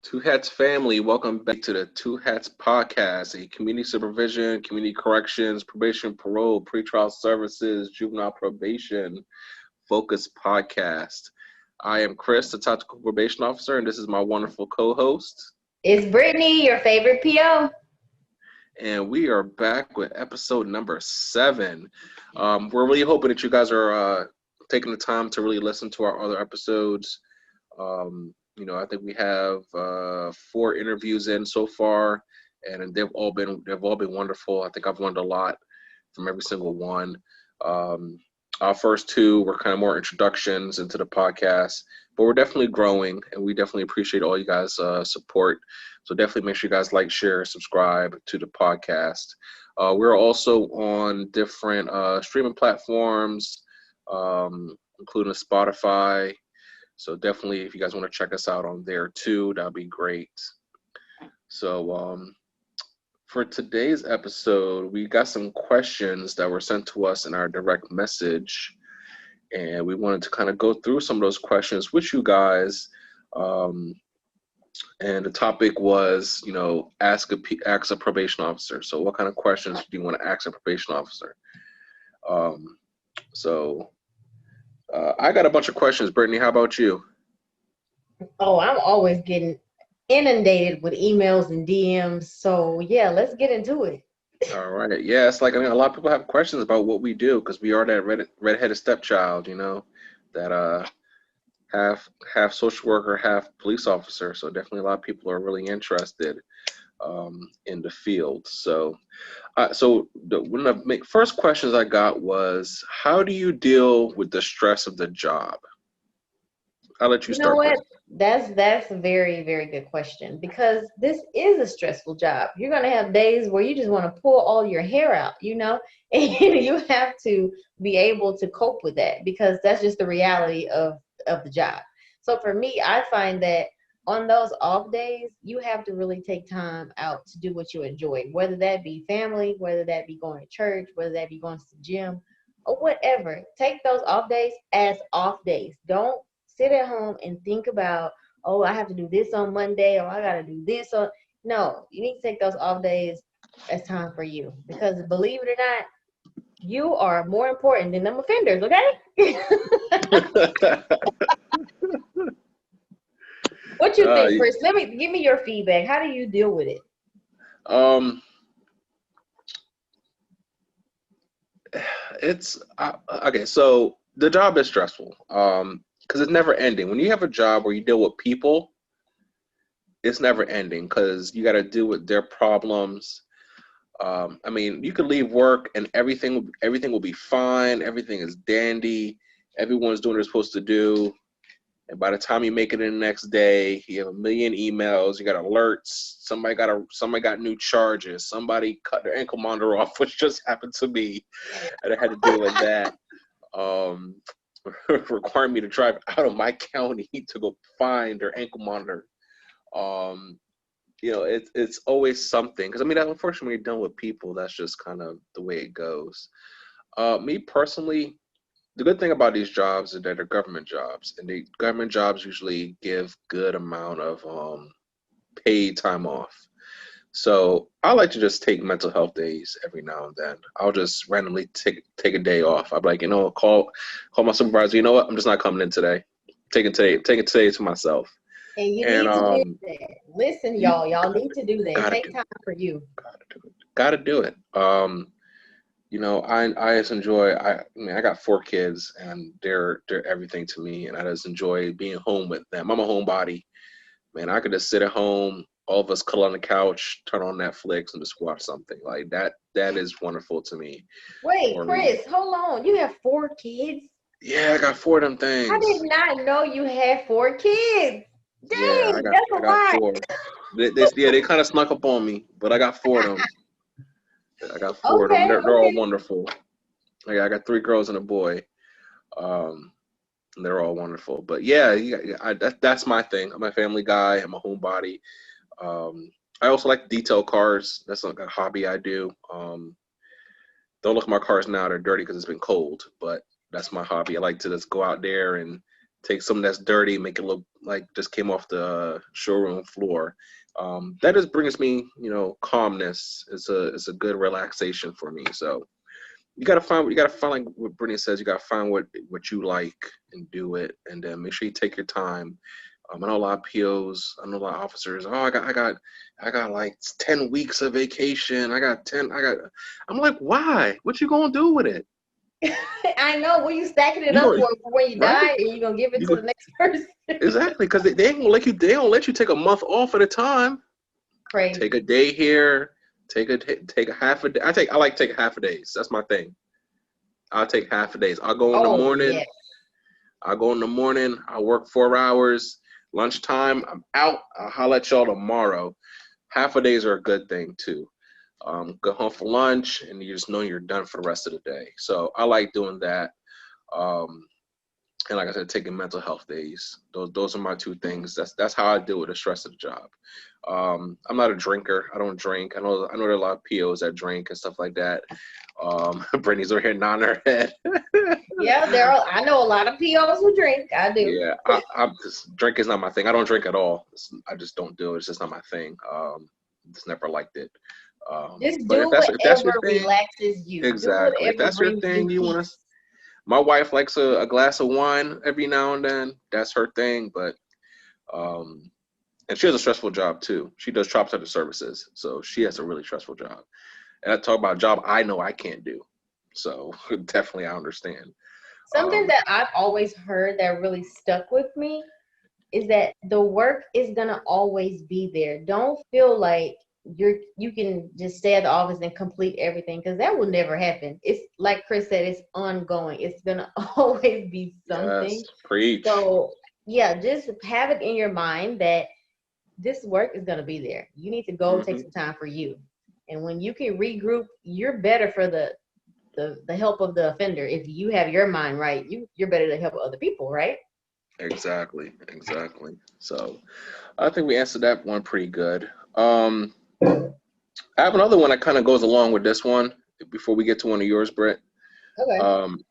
Two Hats family, welcome back to the Two Hats podcast, a community supervision, community corrections, probation, parole, pretrial services, juvenile probation focused podcast. I am Chris, the tactical probation officer, and this is my wonderful co-host. It's Brittany, your favorite PO. And we are back with episode number 7. We're really hoping that you guys are taking the time to really listen to our other episodes. I think we have 4 interviews in so far, and they've all been wonderful. I think I've learned a lot from every single one. Our first 2 were kind of more introductions into the podcast, but we're definitely growing, and we definitely appreciate all you guys' support. So definitely make sure you guys like, share, subscribe to the podcast. We're also on different streaming platforms, including Spotify. So definitely, if you guys want to check us out on there too, that'd be great. So for today's episode, we got some questions that were sent to us in our direct message, and we wanted to kind of go through some of those questions with you guys. And the topic was, ask a probation officer. So what kind of questions do you want to ask a probation officer? I got a bunch of questions. Brittany, how about you? Oh, I'm always getting inundated with emails and DMs. So yeah, let's get into it. All right. Yeah, it's like, a lot of people have questions about what we do because we are that redheaded stepchild, that half social worker, half police officer. So definitely a lot of people are really interested in the field. So one of the first questions I got was, how do you deal with the stress of the job? I'll let you start. You know what? That's a very, very good question, because this is a stressful job. You're going to have days where you just want to pull all your hair out, and you have to be able to cope with that, because that's just the reality of the job. So for me, I find that on those off days, you have to really take time out to do what you enjoy, whether that be family, whether that be going to church, whether that be going to the gym, or whatever. Take those off days as off days. Don't sit at home and think about, oh, I have to do this on Monday, or I got to do this on. No, you need to take those off days as time for you, because believe it or not, you are more important than them offenders, okay? What you think, Chris? Give me your feedback. How do you deal with it? It's okay. So the job is stressful because it's never ending. When you have a job where you deal with people, it's never ending because you got to deal with their problems. You could leave work and everything will be fine. Everything is dandy. Everyone's doing what they're supposed to do. And by the time you make it in the next day, you have a million emails. You got alerts. Somebody got new charges. Somebody cut their ankle monitor off, which just happened to me, and I had to deal with that. Requiring me to drive out of my county to go find their ankle monitor. It's always something. Because unfortunately, when you're dealing with people, that's just kind of the way it goes. Me personally, the good thing about these jobs is that they're government jobs, and the government jobs usually give good amount of paid time off. So I like to just take mental health days every now and then. I'll just randomly take a day off. I'll be like, call my supervisor. You know what? I'm just not coming in today. Taking today to myself. And you need to do that. Listen, y'all need to do that. Take time for you. Gotta do it. I just enjoy. I got 4 kids, and they're everything to me, and I just enjoy being home with them. I'm a homebody, man. I could just sit at home, all of us cuddle on the couch, turn on Netflix, and just watch something like that. That is wonderful to me. Wait, Chris, hold on. You have 4 kids? Yeah, I got 4 of them things. I did not know you had 4 kids. Dang, yeah, that's a lot. 4. They kind of snuck up on me, but I got 4 of them. I got 4 of them. They're all wonderful. I got 3 girls and a boy. They're all wonderful. But yeah, that's my thing. I'm a family guy. I'm a homebody. I also like detail cars. That's like a hobby I do. Don't look at my cars now. They're dirty because it's been cold. But that's my hobby. I like to just go out there and take something that's dirty, make it look like just came off the showroom floor. That just brings me, calmness. It's a good relaxation for me. So you gotta find like what Brittany says. You gotta find what you like and do it, and then make sure you take your time. I know a lot of POs. I know a lot of officers. Oh, I got like 10 weeks of vacation. I got 10. I'm like, why? What you gonna do with it? I know. What you stacking it You up going for when you right? die, and you gonna give it You to go, the next person? exactly, because they ain't gonna let you. They don't let you take a month off at a time. Take a Crazy. day here. Take a half a day. I like taking half a days. That's my thing. I'll take half a days. I'll go in the Oh morning. yeah. I go in the morning. I work 4 hours. Lunchtime, I'm out. I'll holler at y'all tomorrow. Half a days are a good thing too. Go home for lunch, and you just know you're done for the rest of the day. So I like doing that. Um, and like I said, taking mental health days. Those are my two things. That's how I deal with the stress of the job. I'm not a drinker. I don't drink. I know there are a lot of POs that drink and stuff like that. Brittany's over here nodding her head. Yeah, there are. I know a lot of POs who drink. I do. Yeah, I'm just drink is not my thing. I don't drink at all. I just don't do it. It's just not my thing. Just never liked it. Just But if do that's your whatever thing, relaxes you. Do exactly. If whatever that's your brings thing, you you want to. peace. My wife likes a glass of wine every now and then. That's her thing. But um, and she has a stressful job too. She does job center services, so she has a really stressful job. And I talk about a job I know I can't do. So definitely, I understand. Something Um, that I've always heard that really stuck with me is that the work is gonna always be there. Don't feel like you can just stay at the office and complete everything because that will never happen. It's like Chris said, it's ongoing. It's gonna always be something. yes, preach. So yeah, just have it in your mind that this work is gonna be there. You need to go take Hmm. some time for you. And when you can regroup, you're better for the help of the offender. If you have your mind right, you're better to help other people, right? Exactly, exactly. So I think we answered that one pretty good. I have another one that kind of goes along with this one before we get to one of yours, Brett. Okay. Um,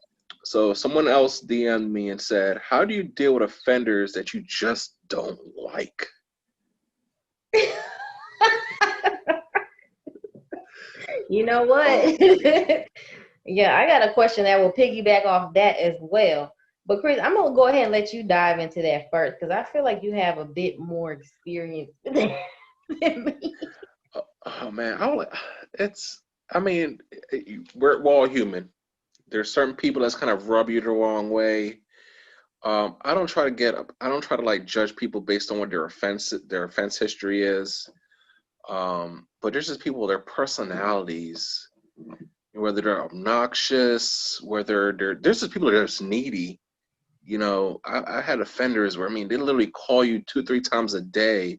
so someone else DM'd me and said, "How do you deal with offenders that you just don't like?" You know what? Oh, Yeah, I got a question that will piggyback off that as well. But Chris, I'm gonna go ahead and let you dive into that first because I feel like you have a bit more experience than me. oh man, it's. I mean, we're all human. There's certain people that's kind of rub you the wrong way. I don't try to like judge people based on what their offense history is. But there's just people, their personalities, whether they're obnoxious, whether there's just people that are just needy. I had offenders where, I mean, they literally call you 2, 3 times a day,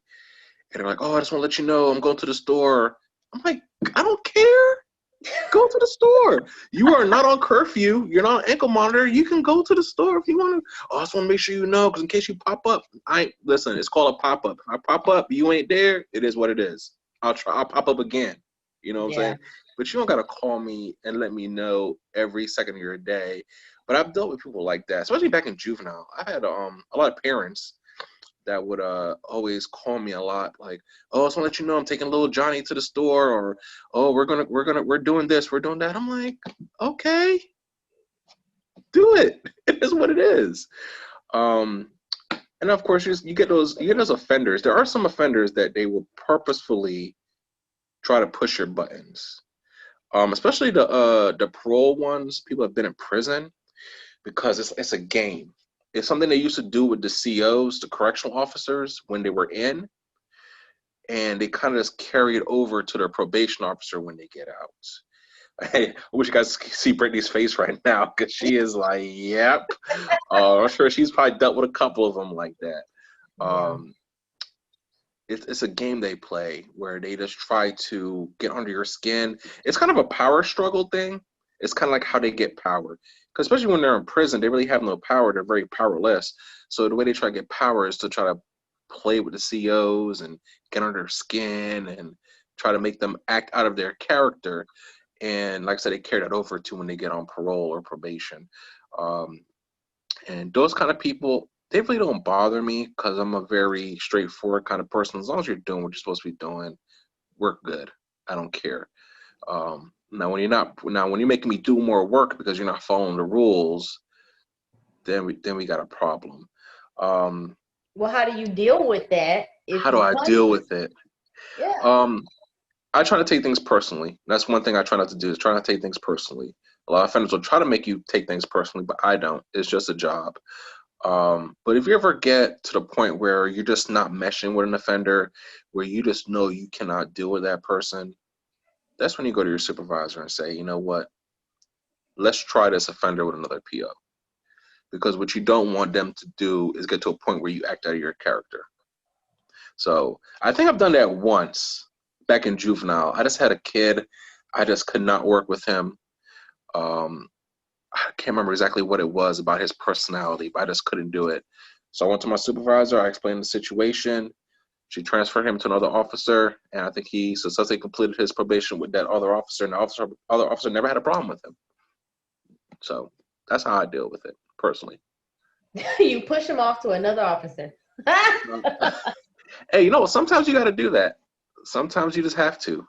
and they're like, "Oh, I just want to let you know I'm going to the store." I'm like, I don't care. Go to the store. You are not on curfew. You're not on ankle monitor. You can go to the store if you want to. Oh, I just want to make sure you know, because in case you pop up, listen. It's called a pop up. If I pop up, you ain't there. It is what it is. I'll try. I'll pop up again. You know what I'm Yeah. saying? But you don't gotta call me and let me know every second of your day. But I've dealt with people like that, especially back in juvenile. I've had a lot of parents that would always call me a lot, like, "Oh, I just want to let you know I'm taking little Johnny to the store," or, "Oh, we're doing this, we're doing that." I'm like, okay, do it. It is what it is. Um, and of course, you get those offenders. There are some offenders that they will purposefully try to push your buttons. Especially the parole ones. People have been in prison because it's a game. It's something they used to do with the COs, the correctional officers, when they were in, and they kind of just carry it over to their probation officer when they get out. Hey, I wish you guys could see Brittany's face right now because she is like, "Yep." I'm sure she's probably dealt with a couple of them like that. Yeah. Um, it's a game they play where they just try to get under your skin. It's kind of a power struggle thing. It's kind of like how they get power. Because especially when they're in prison, they really have no power. They're very powerless. So the way they try to get power is to try to play with the COs and get under their skin and try to make them act out of their character. And like I said, they carry that over to when they get on parole or probation. Um, and those kind of people, they really don't bother me because I'm a very straightforward kind of person. As long as you're doing what you're supposed to be doing, we're good. I don't care. Now when you're making me do more work because you're not following the rules, then we got a problem. Um, Well, how do you deal with that if how do you I punch? deal with it? Yeah. Um, I try to take things personally. That's one thing I try not to do is try not to take things personally. A lot of offenders will try to make you take things personally, but I don't. It's just a job. But if you ever get to the point where you're just not meshing with an offender, where you just know you cannot deal with that person, that's when you go to your supervisor and say, you know what, let's try this offender with another PO. Because what you don't want them to do is get to a point where you act out of your character. So I think I've done that once back in juvenile. I just had a kid. I just could not work with him. Um, I can't remember exactly what it was about his personality, but I just couldn't do it. So I went to my supervisor. I explained the situation. She transferred him to another officer, and I think he successfully completed his probation with that other officer, and the other officer never had a problem with him. So that's how I deal with it personally. You push them off to another officer. Hey, sometimes you got to do that. Sometimes you just have to,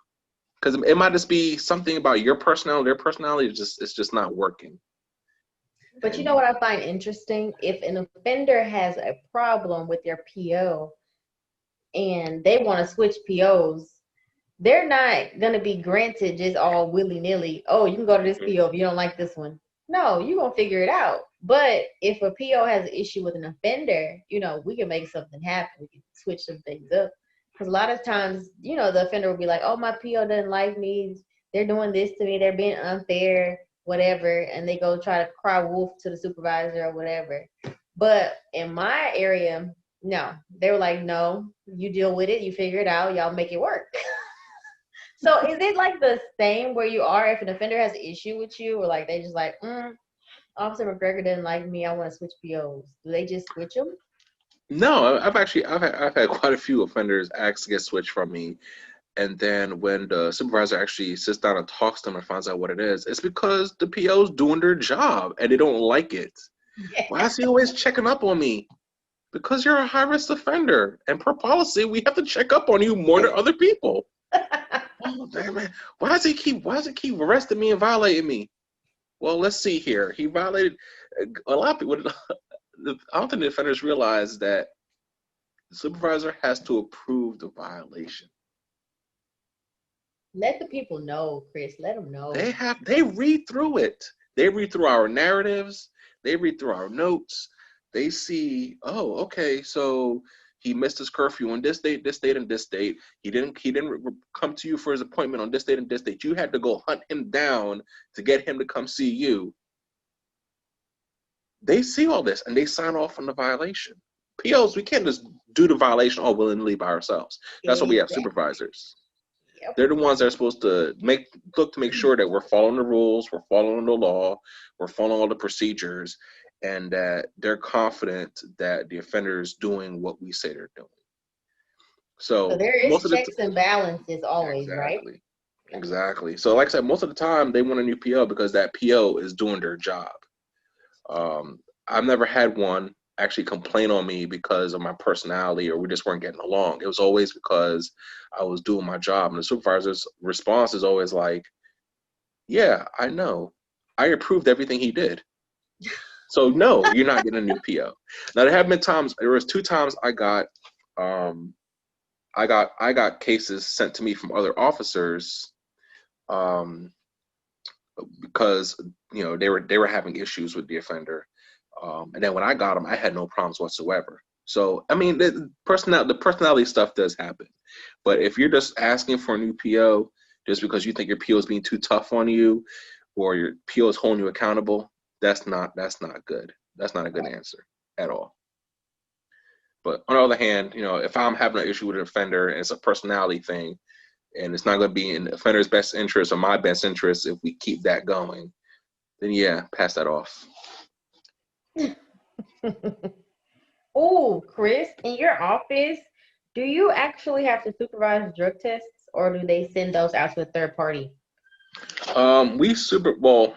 because it might just be something about your personality. Their personality it's just not working. But you know And what I find interesting? If an offender has a problem with their PO and they want to switch POs, they're not going to be granted just all willy-nilly. Oh, you can go to this PO if you don't like this one. No, you're going to figure it out. But if a PO has an issue with an offender, we can make something happen. We can switch some things up. Because a lot of times, the offender will be like, oh, my PO doesn't like me. They're doing this to me. They're being unfair, whatever. And they go try to cry wolf to the supervisor or whatever. But in my area, no. They were like, no, you deal with it. You figure it out. Y'all make it work. So is it like the same where you are if an offender has an issue with you, or like they just like, Officer McGregor didn't like me, I want to switch POs? Do they just switch them? no, I've had quite a few offenders ask to get switched from me, and then when the supervisor actually sits down and talks to them and finds out what it is, it's because the PO's doing their job and they don't like it. Why is he always checking up on me? Because you're a high risk offender, and per policy, we have to check up on you more than other people. Oh man, why does he keep arresting me and violating me? Well, let's see here. He violated a lot of people. I don't think the offenders realize that the supervisor has to approve the violation. Let the people know, Chris. Let them know. They read through it. They read through our narratives. They read through our notes. They see, oh, okay, so he missed his curfew on this date, and this date. He didn't come to you for his appointment on this date and this date. You had to go hunt him down to get him to come see you. They see all this and they sign off on the violation. POs, we can't just do the violation all willingly by ourselves. That's why we have Exactly. supervisors. Yep. They're the ones that are supposed to look to make sure that we're following the rules, we're following the law, we're following all the procedures, and that they're confident that the offender is doing what we say they're doing. So So there most is of the checks and balances always, right? exactly. So like I said, most of the time they want a new PO because that PO is doing their job. I've never had one actually complain on me because of my personality or we just weren't getting along. It was always because I was doing my job. And the supervisor's response is always like, yeah, I know. I approved everything he did. So no, you're not getting a new PO. Now there was 2 times um I got cases sent to me from other officers um because they were having issues with the offender. And then when I got them, I had no problems whatsoever. So I mean, the personality stuff does happen. But if you're just asking for a new PO just because you think your PO is being too tough on you, or your PO is holding you accountable, that's not good. That's not a good answer at all. But on the other hand, if I'm having an issue with an offender and it's a personality thing, and it's not going to be in the offender's best interest or my best interest if we keep that going, then yeah, pass that off. Oh, Chris, in your office, do you actually have to supervise drug tests, or do they send those out to a third party? We super well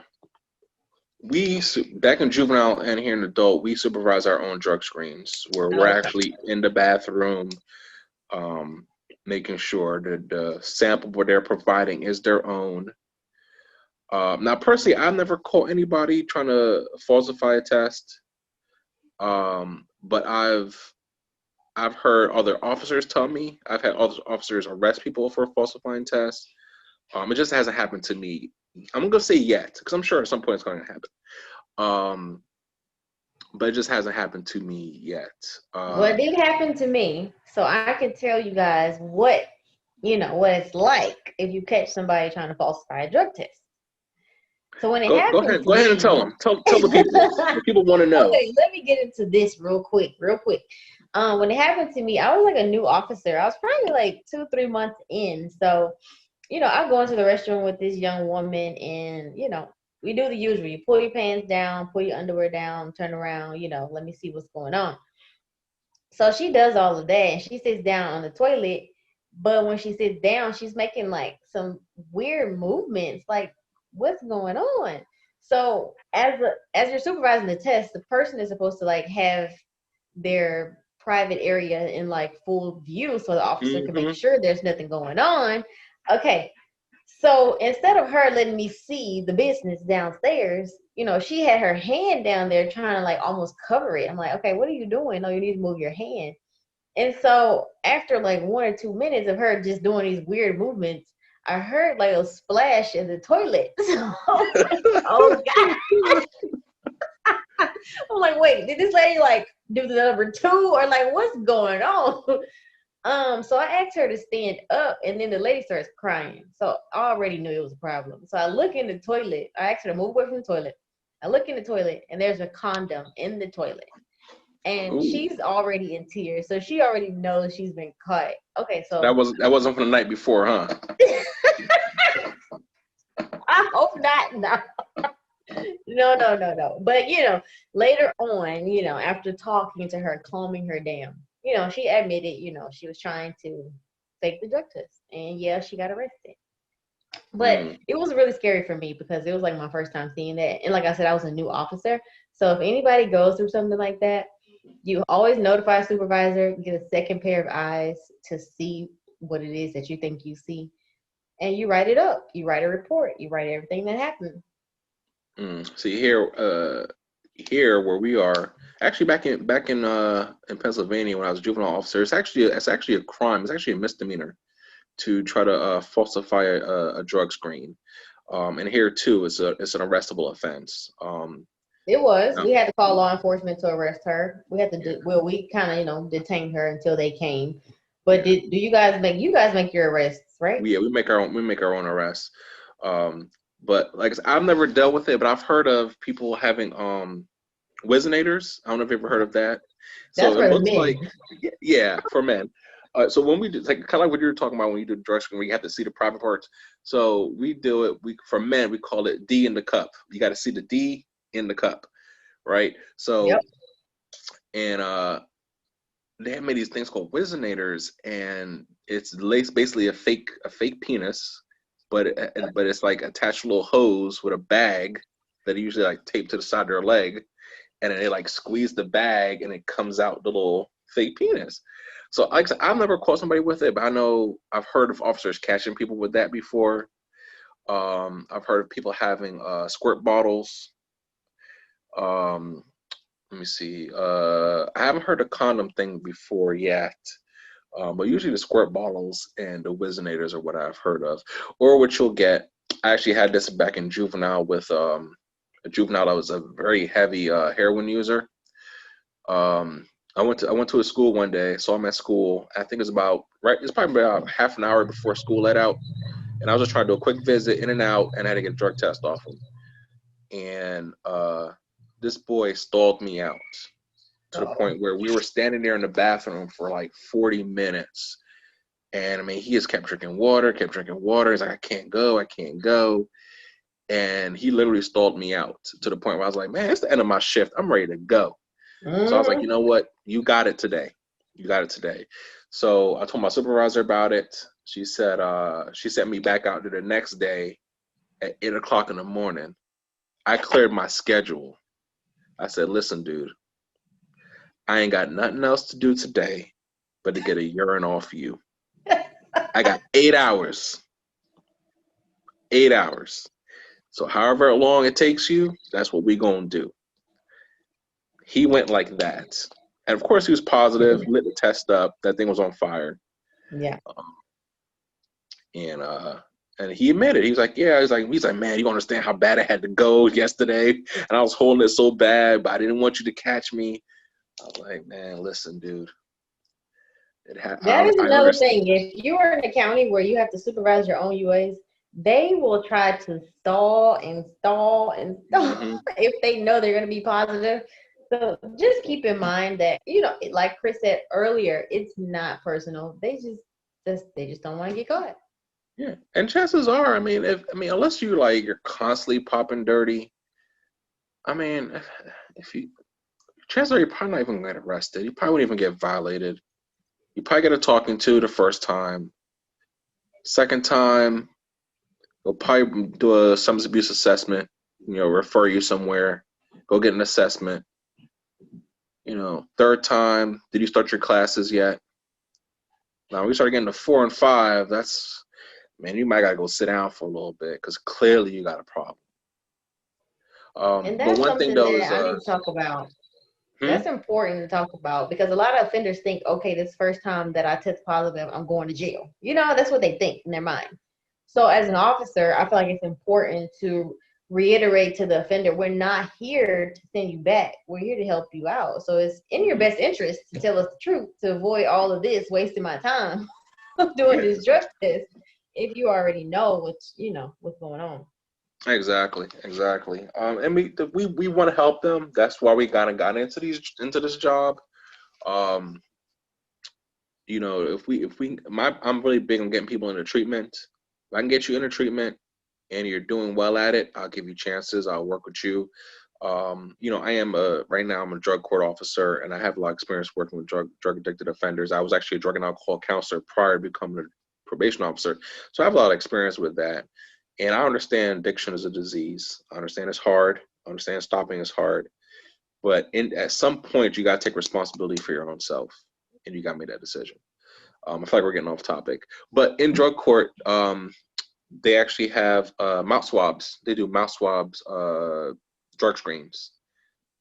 back in juvenile and here in adult, we supervise our own drug screens where we're Okay. actually in the bathroom, um, making sure that the sample what they're providing is their own. Now, personally, I've never caught anybody trying to falsify a test, but I've heard other officers tell me. I've had other officers arrest people for falsifying tests. It just hasn't happened to me. I'm gonna say yet, because I'm sure at some point it's going to happen. Um, but it just hasn't happened to me yet. Well, it did happen to me, so I can tell you guys what it's like if you catch somebody trying to falsify a drug test. So when it happened to Go ahead and tell me, them. Tell the people. The people want to know. okay, let me get into this real quick. When it happened to me, I was like a new officer. I was probably like 2-3 months in. So, I go into the restroom with this young woman and, we do the usual. You pull your pants down, pull your underwear down, turn around, let me see what's going on. So she does all of that and she sits down on the toilet. But when she sits down, she's making like some weird movements. Like, what's going on? So as you're supervising the test, the person is supposed to like have their private area in like full view so the officer can make sure there's nothing going on. Okay. So instead of her letting me see the business downstairs, she had her hand down there trying to like almost cover it. I'm like, okay, what are you doing? No, you need to move your hand. And so after like 1 or 2 minutes of her just doing these weird movements, I heard like a splash in the toilet. So, oh God. I'm like, wait, did this lady like do the number 2 or like what's going on? So I asked her to stand up and then the lady starts crying. So I already knew it was a problem. So I look in the toilet. I asked her to move away from the toilet. I look in the toilet and there's a condom in the toilet. And she's already in tears. So she already knows she's been caught. Okay, so that wasn't from the night before, huh? I hope not. No. But later on, after talking to her, calming her down, she admitted, she was trying to fake the drug test. And yeah, she got arrested. But it was really scary for me because it was like my first time seeing that. And like I said, I was a new officer. So if anybody goes through something like that, you always notify a supervisor, get a second pair of eyes to see what it is that you think you see. And you write it up. You write a report. You write everything that happened. See here where we are, actually back in Pennsylvania when I was a juvenile officer, it's actually a crime. It's actually a misdemeanor to try to falsify a drug screen. And here too, it's an arrestable offense. It was. We had to call law enforcement to arrest her. We had to we kind of detained her until they came. But do you guys make your arrests, right? We make our own arrests. But like I said, I've never dealt with it, but I've heard of people having Wizinators. I don't know if you've ever heard of that. That's So for it the looks men. like, yeah, for men. So when we do, like kind of like what you were talking about when you do drug screen, where you have to see the private parts. So we do it. For men, we call it D in the cup. You got to see the D in the cup, right? So, Yep. and they have made these things called Wizinators, and it's basically a fake penis, but it's like attached to a little hose with a bag that they usually like tape to the side of their leg, and then they like squeeze the bag and it comes out the little fake penis. So like I said, I've never caught somebody with it, but I know I've heard of officers catching people with that before. I've heard of people having squirt bottles. Let me see. I haven't heard the condom thing before yet. But usually the squirt bottles and the Wizinators are what I've heard of. Or what you'll get, I actually had this back in juvenile with a juvenile that was a very heavy heroin user. I went to a school one day, saw him at school. I think it's probably about half an hour before school let out. And I was just trying to do a quick visit in and out, and I had to get a drug test off him. And this boy stalled me out to the point where we were standing there in the bathroom for like 40 minutes. And I mean, he just kept drinking water. He's like, I can't go. And he literally stalled me out to the point where I was like, man, it's the end of my shift. I'm ready to go. So I was like, you know what? You got it today. So I told my supervisor about it. She said, she sent me back out there the next day at 8 o'clock in the morning. I cleared my schedule. I said, listen, dude, I ain't got nothing else to do today but to get a urine off you. I got 8 hours. 8 hours. So however long it takes you, that's what we gonna do. He went like that. And of course he was positive, lit the test up. That thing was on fire. Yeah. And and he admitted, he was like, yeah, he's like, man, you don't understand how bad I had to go yesterday. And I was holding it so bad, but I didn't want you to catch me. I was like, man, listen, dude. That is I another understand. thing. If you are in a county where you have to supervise your own UAs, they will try to stall and stall and stall Mm-hmm. if they know they're going to be positive. So just keep in mind that, like Chris said earlier, it's not personal. They just don't want to get caught. Yeah. And chances are, unless you're constantly popping dirty, I mean, if you chances are you're probably not even gonna get arrested. You probably wouldn't even get violated. You probably get a talking to the first time. Second time, they'll probably do a substance abuse assessment, refer you somewhere, go get an assessment. Third time, did you start your classes yet? Now we start getting to 4 and 5, man, you might gotta go sit down for a little bit because clearly you got a problem. And But that's one thing something though that is I need to talk about. hmm? That's important to talk about because a lot of offenders think, okay, this first time that I test positive, I'm going to jail. That's what they think in their mind. So as an officer, I feel like it's important to reiterate to the offender, we're not here to send you back. We're here to help you out. So it's in your best interest to tell us the truth, to avoid all of this, wasting my time doing Yeah, this drug test if you already know what's going on. exactly. And we want to help them. That's why we kind of got into this job. Um, I'm really big on getting people into treatment. If I can get you into treatment and you're doing well at it, I'll give you chances. I'll work with you. I am right now I'm a drug court officer and I have a lot of experience working with drug addicted offenders. I was actually a drug and alcohol counselor prior to becoming a probation officer. So I have a lot of experience with that. And I understand addiction is a disease. I understand it's hard. I understand stopping is hard. But at some point you gotta take responsibility for your own self. And you gotta make that decision. I feel like we're getting off topic. But in drug court, they actually have mouth swabs. They do mouth swabs, drug screens,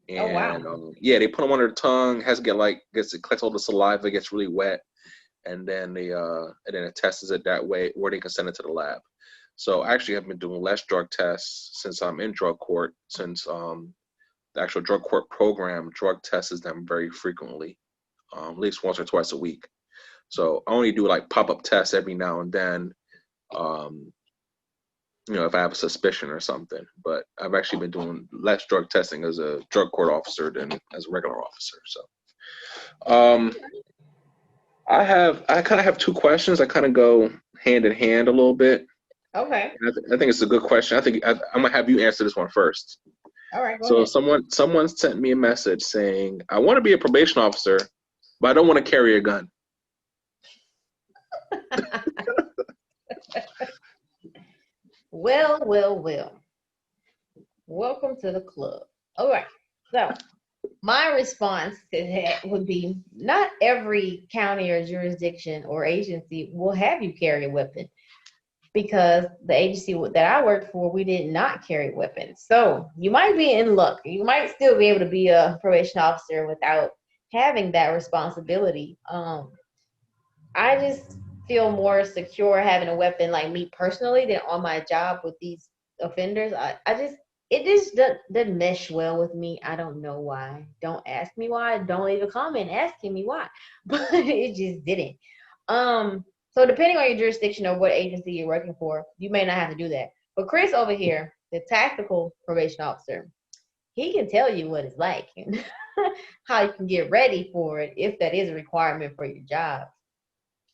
Oh, wow. and yeah, they put them under the tongue. It collects all the saliva, gets really wet, and then it tests it that way, or they can send it to the lab. So I actually have been doing less drug tests since I'm in drug court. Since the actual drug court program drug tests them very frequently, at least once or twice a week. So I only do like pop-up tests every now and then. Um, if I have a suspicion or something. But I've actually been doing less drug testing as a drug court officer than as a regular officer. So, I kind of have two questions. I kind of go hand in hand a little bit. Okay. I think it's a good question. I'm gonna have you answer this one first. All right, go So ahead. someone sent me a message saying, I want to be a probation officer, but I don't want to carry a gun. Well, well, well. Welcome to the club. All right. So my response to that would be not every county or jurisdiction or agency will have you carry a weapon because the agency that I worked for, we did not carry weapons. So you might be in luck. You might still be able to be a probation officer without having that responsibility. I just feel more secure having a weapon, like me personally, than on my job with these offenders. It just doesn't mesh well with me. I don't know why. Don't ask me why. Don't leave a comment asking me why. But it just didn't. So depending on your jurisdiction or what agency you're working for, you may not have to do that. But Chris over here, the tactical probation officer, he can tell you what it's like and how you can get ready for it if that is a requirement for your job.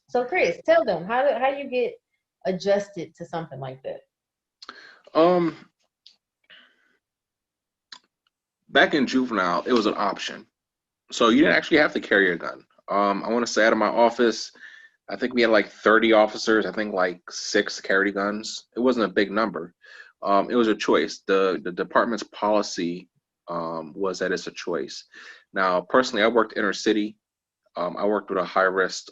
So Chris, tell them how do you get adjusted to something like that? Um, Back in juvenile, it was an option, so you didn't actually have to carry a gun. I want to say out of my office, I think we had like 30 officers. I think like 6 carried guns. It wasn't a big number. It was a choice. The department's policy was that it's a choice. Now, personally, I worked inner city. I worked with a high risk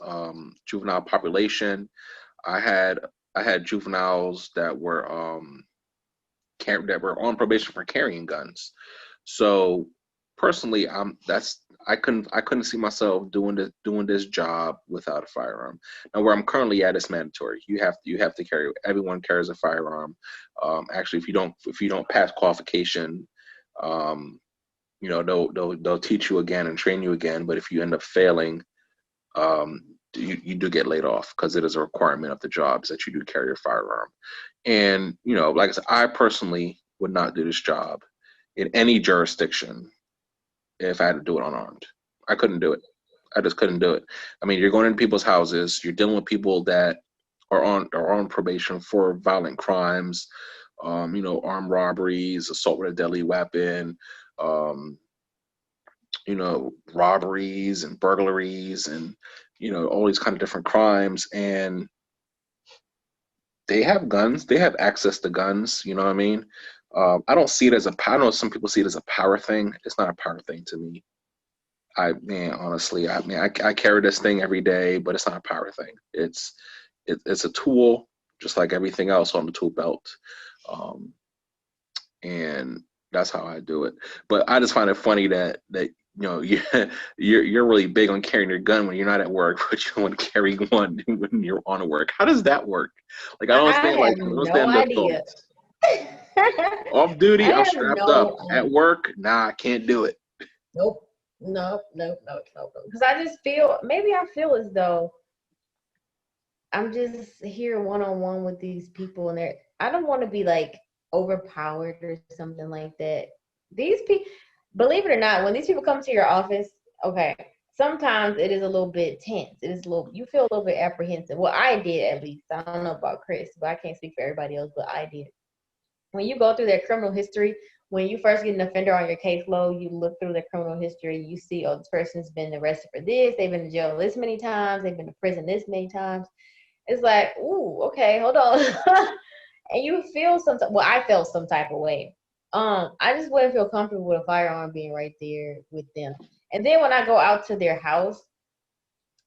juvenile population. I had I had juveniles that were on probation for carrying guns. So personally, I couldn't see myself doing this job without a firearm. Now where I'm currently at, it's mandatory. You have to carry. Everyone carries a firearm. Actually, if you don't pass qualification, um, they'll teach you again and train you again. But if you end up failing, um, you do get laid off because it is a requirement of the jobs that you do carry a firearm. And like I said, I personally would not do this job in any jurisdiction if I had to do it unarmed. I couldn't do it. I just couldn't do it. I mean, you're going into people's houses, you're dealing with people that are on probation for violent crimes, armed robberies, assault with a deadly weapon, um, robberies and burglaries and all these kind of different crimes. And they have guns. They have access to guns. You know what I mean? I don't see it as I know some people see it as a power thing. It's not a power thing to me. Honestly, I carry this thing every day, but it's not a power thing. It's a tool, just like everything else on the tool belt, and that's how I do it. But I just find it funny that you're really big on carrying your gun when you're not at work, but you want to carry one when you're on work. How does that work? Like I don't I understand. have Like I don't no understand the idea. thoughts. Off duty, I I'm have strapped up. no At work, nah, I can't do it. nope. Nope. Because I just feel maybe I feel as though I'm just here one on one with these people, and I don't want to be like overpowered or something like that. These people, believe it or not, when these people come to your office, okay, sometimes it is a little bit tense. It is a little, you feel a little bit apprehensive. Well, I did at least. I don't know about Chris, but I can't speak for everybody else, but I did. When you go through their criminal history, when you first get an offender on your caseload, you look through their criminal history, you see, oh, this person's been arrested for this, they've been to jail this many times, they've been to prison this many times. It's like, ooh, okay, hold on. And you feel well, I felt some type of way. I just wouldn't feel comfortable with a firearm being right there with them. And then when I go out to their house,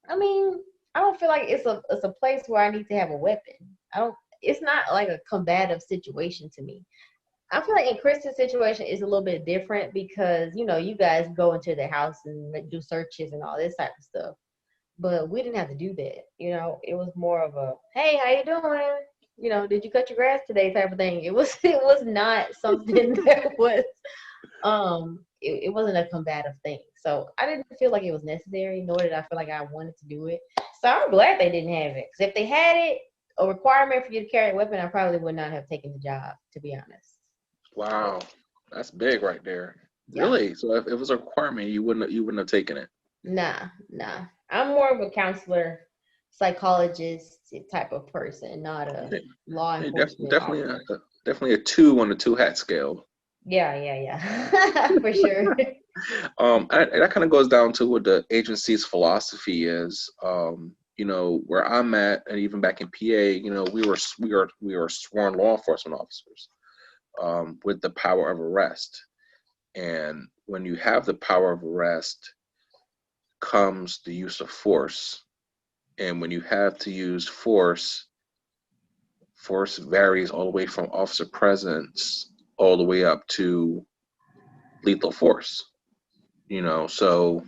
I mean, I don't feel like it's a place where I need to have a weapon. I don't it's not like a combative situation to me. I feel like in Kristen's situation is a little bit different because, you guys go into their house and do searches and all this type of stuff. But we didn't have to do that. It was more of a, hey, how you doing? Did you cut your grass today type of thing. It was not something that was it wasn't a combative thing. So I didn't feel like it was necessary, nor did I feel like I wanted to do it. So I'm glad they didn't have it. Because if they had it, a requirement for you to carry a weapon, I probably would not have taken the job, to be honest. Wow, that's big right there. Yeah. Really? So if it was a requirement, you wouldn't have taken it. Nah. I'm more of a counselor, psychologist type of person, not a law enforcement officer. Definitely a 2 on the 2 hat scale. Yeah. For sure. That kind of goes down to what the agency's philosophy is. Where I'm at, and even back in PA, we were sworn law enforcement officers with the power of arrest. And when you have the power of arrest, comes the use of force. And when you have to use force varies all the way from officer presence all the way up to lethal force. So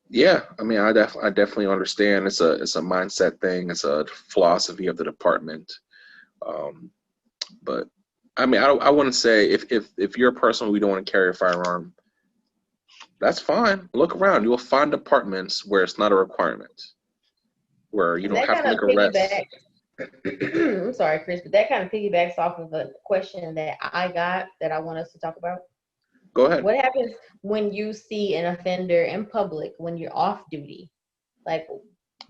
yeah, I mean, I definitely understand. It's a mindset thing. It's a philosophy of the department. But I mean, I wouldn't say if you're a person who don't want to carry a firearm, that's fine. Look around. You will find departments where it's not a requirement, where you And don't that have kind to of make arrests. I'm sorry, Chris, but that kind of piggybacks off of a question that I got that I want us to talk about. Go ahead. What happens when you see an offender in public when you're off duty? Like,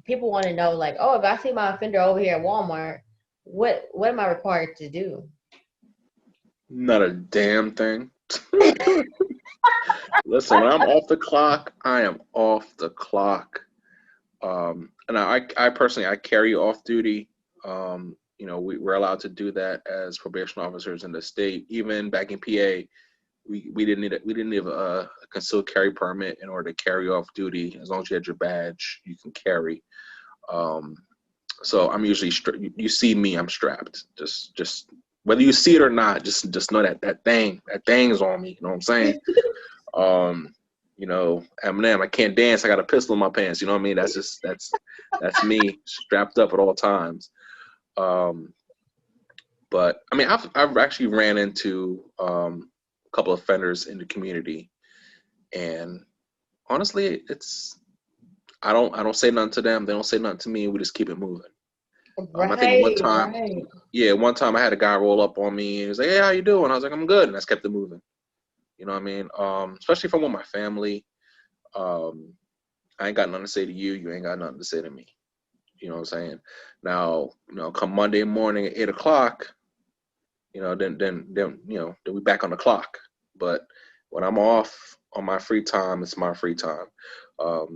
people want to know, like, oh, if I see my offender over here at Walmart, what am I required to do? Not a damn thing. Listen, when I'm off the clock, I am off the clock. And I personally, I carry off duty. we're allowed to do that as probation officers in the state. Even back in PA, we didn't need a concealed carry permit in order to carry off duty. As long as you had your badge, you can carry. So I'm usually you see me, I'm strapped. Just whether you see it or not, just know that thing is on me. You know what I'm saying? Eminem, I can't dance. I got a pistol in my pants. You know what I mean? That's me strapped up at all times. But I mean, I've actually ran into a couple of offenders in the community, and honestly, I don't say nothing to them. They don't say nothing to me. We just keep it moving. I think one time, one time I had a guy roll up on me and he was like, "Hey, how you doing?" I was like, "I'm good," and I just kept it moving. You know what I mean? Especially if I'm with my family. I ain't got nothing to say to you. You ain't got nothing to say to me. You know what I'm saying? Now, come Monday morning at 8:00, then we back on the clock. But when I'm off on my free time, it's my free time. How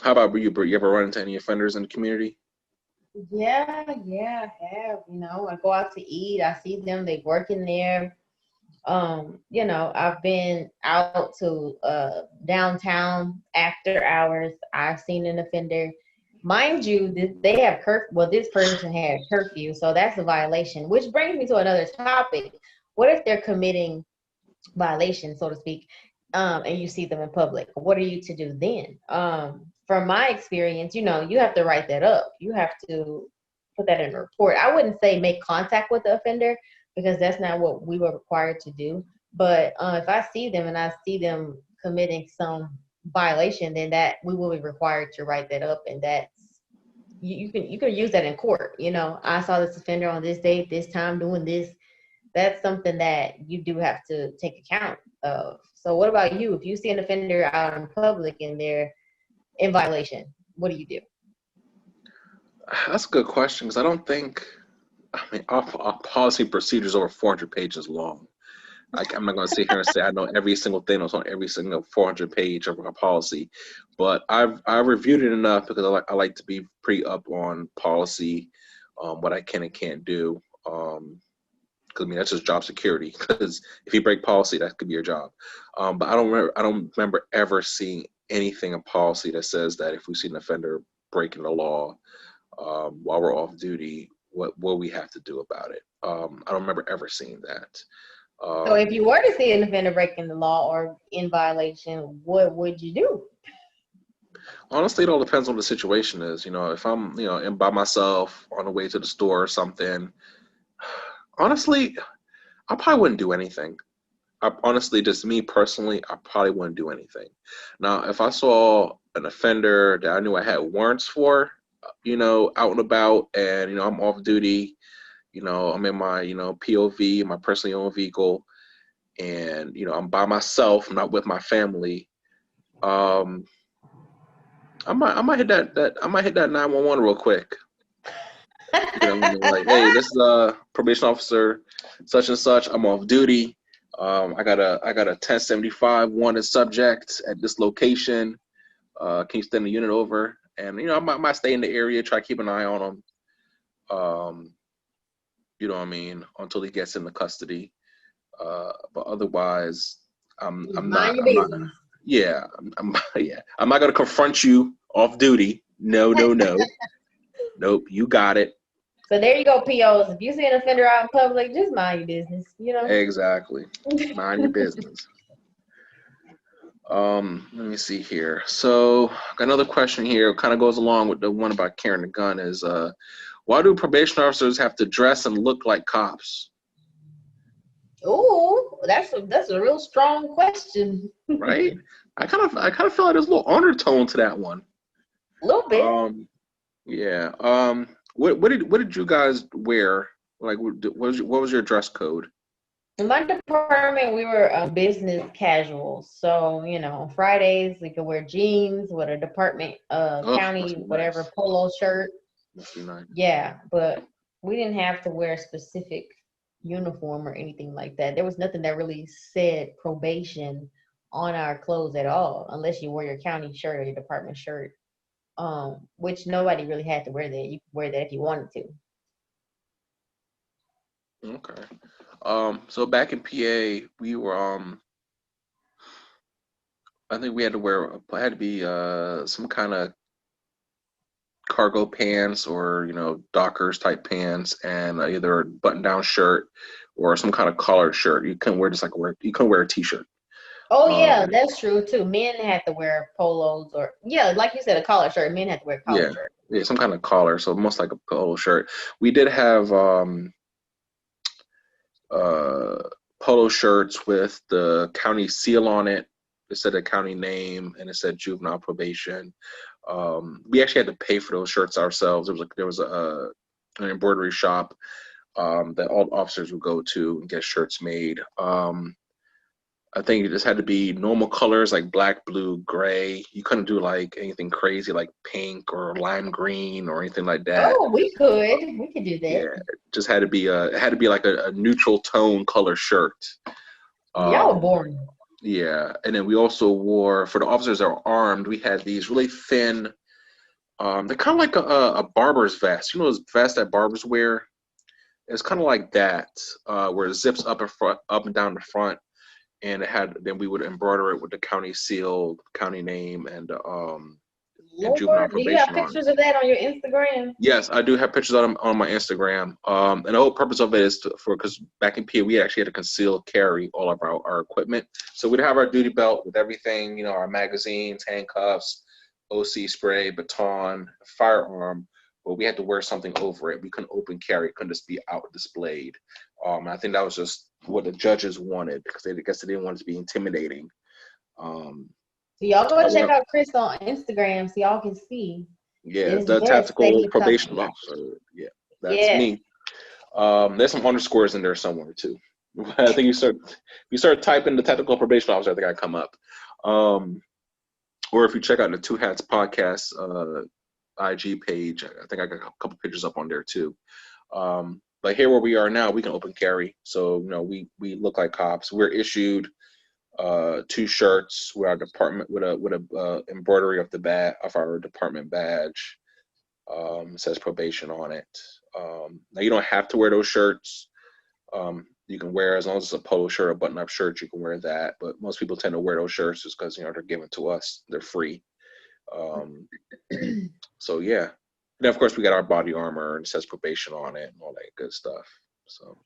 about you, Bert? You ever run into any offenders in the community? Yeah, I have. I go out to eat. I see them. They work in there. I've been out to downtown after hours. I've seen an offender. Mind you, they have curfew. Well, this person had curfew, so that's a violation. Which brings me to another topic. What if they're committing violations, so to speak, and you see them in public? What are you to do then? From my experience, you have to write that up. You have to put that in a report. I wouldn't say make contact with the offender because that's not what we were required to do. But if I see them and I see them committing some violation, then that we will be required to write that up, and that's you can use that in court. I saw this offender on this date, this time, doing this. That's something that you do have to take account of. So what about you? If you see an offender out in public and they're in violation, what do you do? That's a good question because I mean, our policy procedure is over 400 pages long. I'm not going to sit here and say I know every single thing that's on every single 400 page of our policy, but I've reviewed it enough because I like to be pretty up on policy, what I can and can't do. Because I mean that's just job security. Because if you break policy, that could be your job. But I don't remember ever seeing anything in policy that says that if we see an offender breaking the law while we're off duty, what we have to do about it. I don't remember ever seeing that. So if you were to see an offender breaking the law or in violation, what would you do? Honestly, it all depends on what the situation is. If I'm, in by myself on the way to the store or something, honestly, I probably wouldn't do anything. Honestly, just me personally, I probably wouldn't do anything. Now, if I saw an offender that I knew I had warrants for, out and about, and I'm off duty, I'm in my POV, my personally owned vehicle, and I'm by myself, I'm not with my family. I might hit that 911 real quick. Like, hey, this is probation officer, such and such. I'm off duty. I got a 1075 wanted subject at this location. Can you send the unit over? And I might stay in the area, try to keep an eye on him. You know what I mean, until he gets into custody. But otherwise, I'm not. Yeah, I'm not gonna confront you off duty. No. Nope. You got it. So there you go, POs. If you see an offender out in public, just mind your business. Exactly. Mind your business. Let me see here. So got another question here. Kind of goes along with the one about carrying a gun. Is why do probation officers have to dress and look like cops? Oh, that's a real strong question. Right. I kind of feel like there's a little undertone to that one. A little bit. Yeah. What did you guys wear? Like, what was your dress code? In my department, we were business casuals. So, Fridays we could wear jeans with a department, county, whatever, nice. Polo shirt. Must be nice. Yeah, but we didn't have to wear a specific uniform or anything like that. There was nothing that really said probation on our clothes at all, unless you wore your county shirt or your department shirt. Which nobody really had to wear that. You could wear that if you wanted to. Okay. So back in PA, we were I think we had to wear had to be some kind of cargo pants or Dockers type pants and either a button down shirt or some kind of collared shirt. You couldn't wear just like you couldn't wear a t-shirt. Oh yeah, Um, that's true too. Men had to wear polos or yeah, like you said, a collar shirt. Men had to wear collar yeah, shirt. yeah, some kind of collar. So most like a polo shirt. We did have uh polo shirts with the county seal on it. It said a county name and it said juvenile probation. We actually had to pay for those shirts ourselves. There was an embroidery shop that all officers would go to and get shirts made. I think it just had to be normal colors like black, blue, gray. You couldn't do like anything crazy like pink or lime green or anything like that. Oh, we could do that. Yeah, it just had to be it had to be like a neutral tone color shirt. Y'all were Um, boring. yeah, and then we also wore for the officers that were armed. We had these really thin. They're kind of like a barber's vest. You know those vests that barbers wear. It's kind of like that, where it zips up and front, up and down the front, and it had. Then we would embroider it with the county seal, county name, and juvenile Lord, do you have probation on it. pictures of that on your Instagram? Yes, I do have pictures on my Instagram. And the whole purpose of it is because back in PA we actually had to conceal carry all of our equipment. So we'd have our duty belt with everything, our magazines, handcuffs, OC spray, baton, firearm, but we had to wear something over it. We couldn't open carry; it couldn't just be out displayed. I think that was just what the judges wanted because I guess they didn't want it to be intimidating. Um, So y'all go I check went, out Chris on Instagram so y'all can see yeah, this the vest say tactical he comes. probation officer. Yeah, that's Yes. me. There's some underscores in there somewhere too. I think you start typing the technical probation officer, I think I come up. Um, or if you check out the Two Hats podcast IG page, I think I got a couple pictures up on there too. But here where we are now, we can open carry, so we look like cops. We're issued two shirts with our department with a embroidery of the of our department badge. It says probation on it. Now you don't have to wear those shirts. You can wear as long as it's a polo shirt or button-up shirt, you can wear that. But most people tend to wear those shirts just because they're given to us. They're free. Um, so yeah. And then of course we got our body armor and it says probation on it and all that good stuff. So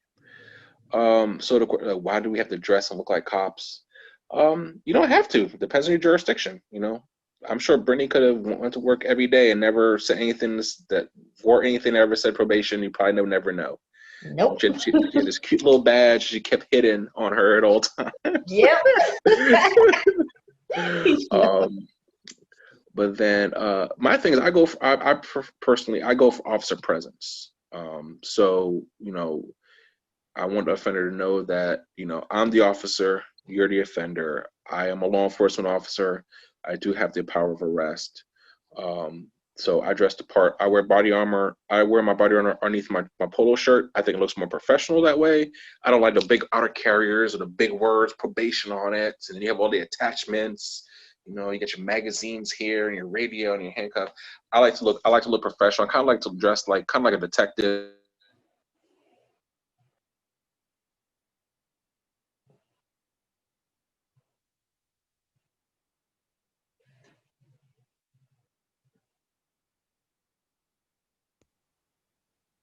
why do we have to dress and look like cops? You don't have to. It depends on your jurisdiction. I'm sure Brittany could have went to work every day and never said anything that wore anything that ever said probation. You probably never know. Nope. She had this cute little badge she kept hidden on her at all times. Yep. um, but then my thing is, I go for, personally, I go for officer presence. So I want the offender to know that I'm the officer, you're the offender. I am a law enforcement officer. I do have the power of arrest. Um, so I dress the part. I wear body armor. I wear my body armor underneath my polo shirt. I think it looks more professional that way. I don't like the big outer carriers or the big words probation on it, and then you have all the attachments. You get your magazines here and your radio and your handcuff. I like to look professional. I kind of like to dress like kind of like a detective.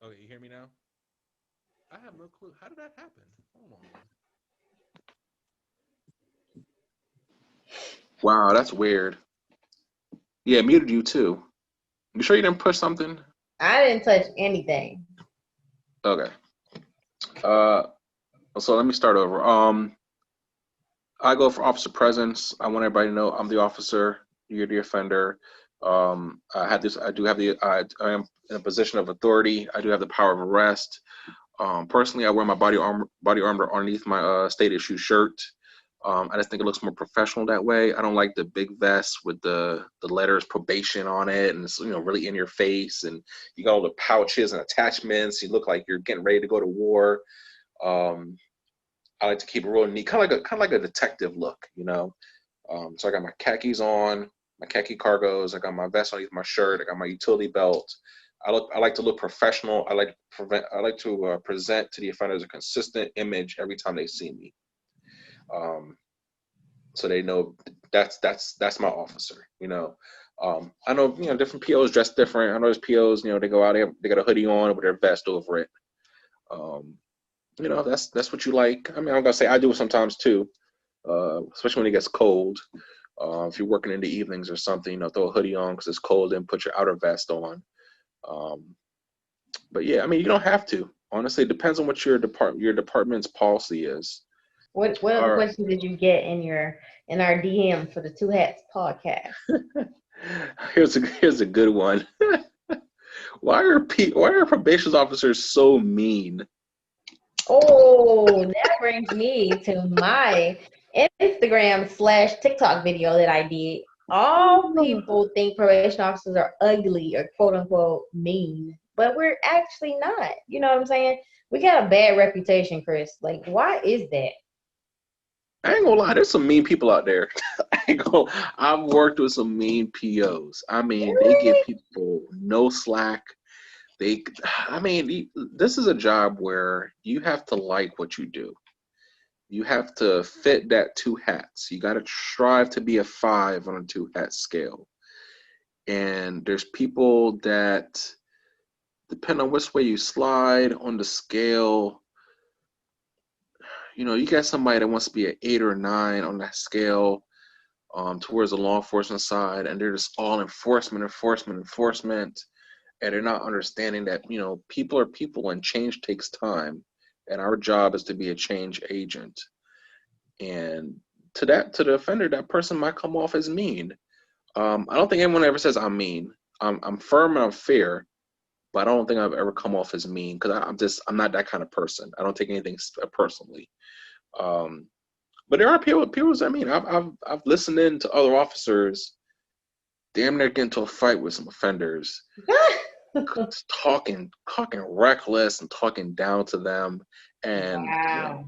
Okay, you hear me now? I have no clue. How did that happen? Hold on. Wow, that's weird. Yeah, muted you too. You sure you didn't push something? I didn't touch anything. Okay. Uh, so let me start over. I go for officer presence. I want everybody to know I'm the officer. You're the offender. I had this. I do have the. I am in a position of authority. I do have the power of arrest. Personally, I wear my body armor underneath my state issue shirt. I just think it looks more professional that way. I don't like the big vest with the letters probation on it, and it's really in your face, and you got all the pouches and attachments. You look like you're getting ready to go to war. Um, I like to keep it real neat, kind of like a detective look. So I got my khakis on, my khaki cargos. I got my vest underneath my shirt. I got my utility belt. I like to look professional. I like to present to the offenders a consistent image every time they see me. So they know that's my officer. I know different POs dress different. I know there's POs, they go out, they got a hoodie on with their vest over it. That's what you like. I mean, I'm gonna say I do it sometimes too, especially when it gets cold. If you're working in the evenings or something, throw a hoodie on because it's cold and put your outer vest on. But yeah, I mean, you don't have to. Honestly, it depends on what your department's policy is. What other questions did you get in our DM for the Two Hats podcast? Here's a good one. Why are probation officers so mean? Oh, that brings me to my Instagram/TikTok video that I did. All people think probation officers are ugly or quote unquote mean, but we're actually not. You know what I'm saying? We got a bad reputation, Chris. Like, why is that? I ain't gonna lie, there's some mean people out there. I've worked with some mean POs. I mean, they give people no slack. This is a job where you have to like what you do. You have to fit that two hats. You got to strive to be a 5 on a 2-hat scale. And there's people that, depend on which way you slide on the scale, you got somebody that wants to be an 8 or 9 on that scale towards the law enforcement side, and they're just all enforcement, and they're not understanding that, people are people and change takes time, and our job is to be a change agent. And to the offender, that person might come off as mean. I don't think anyone ever says I'm mean. I'm firm and I'm fair, but I don't think I've ever come off as mean because I'm not that kind of person. I don't take anything personally. But there are people. I've listened in to other officers, damn near get into a fight with some offenders, talking reckless and talking down to them, and wow.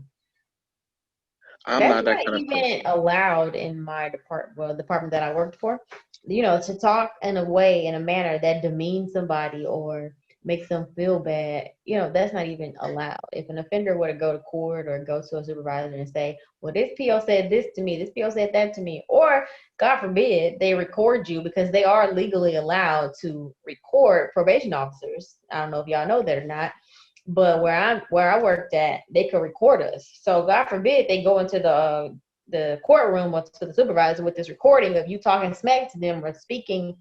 I'm not that kind of person. Even allowed in my department, the department that I worked for, to talk in a manner that demeans somebody or makes them feel bad, that's not even allowed. If an offender were to go to court or go to a supervisor and say, well, this PO said this to me, this PO said that to me, or God forbid, they record you because they are legally allowed to record probation officers. I don't know if y'all know that or not. But where I worked at, they could record us. So God forbid they go into the courtroom or to the supervisor with this recording of you talking smack to them or speaking,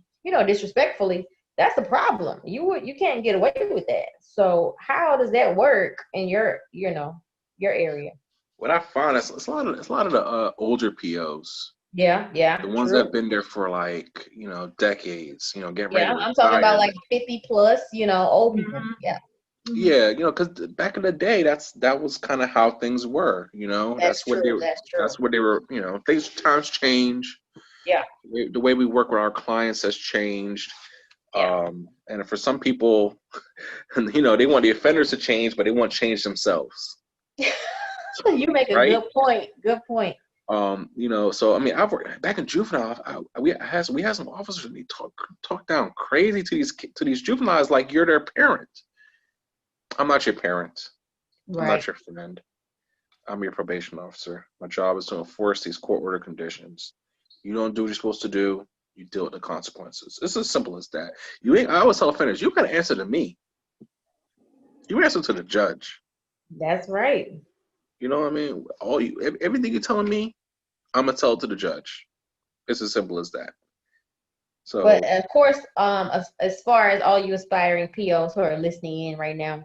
disrespectfully. That's a problem. You can't get away with that. So how does that work in your area? What I find is it's a lot of the older POs. Yeah. The ones that have been there for decades. Getting ready to retire. I'm talking about like 50 plus. Old people. Mm-hmm. Yeah. Yeah, because back in the day, that was kind of how things were. That's true. That's what they were. Times change. Yeah. The way we work with our clients has changed. Yeah. And for some people, they want the offenders to change, but they want change themselves. You make a good point. Good point. So I mean, I've worked back in juvenile. We had some officers and they talk down crazy to these juveniles like you're their parent. I'm not your parent. Right. I'm not your friend. I'm your probation officer. My job is to enforce these court order conditions. You don't do what you're supposed to do. You deal with the consequences. It's as simple as that. I always tell offenders, you got to answer to me. You answer to the judge. That's right. You know what I mean? Everything you're telling me, I'm gonna tell it to the judge. It's as simple as that. So, but of course, as far as all you aspiring POs who are listening in right now,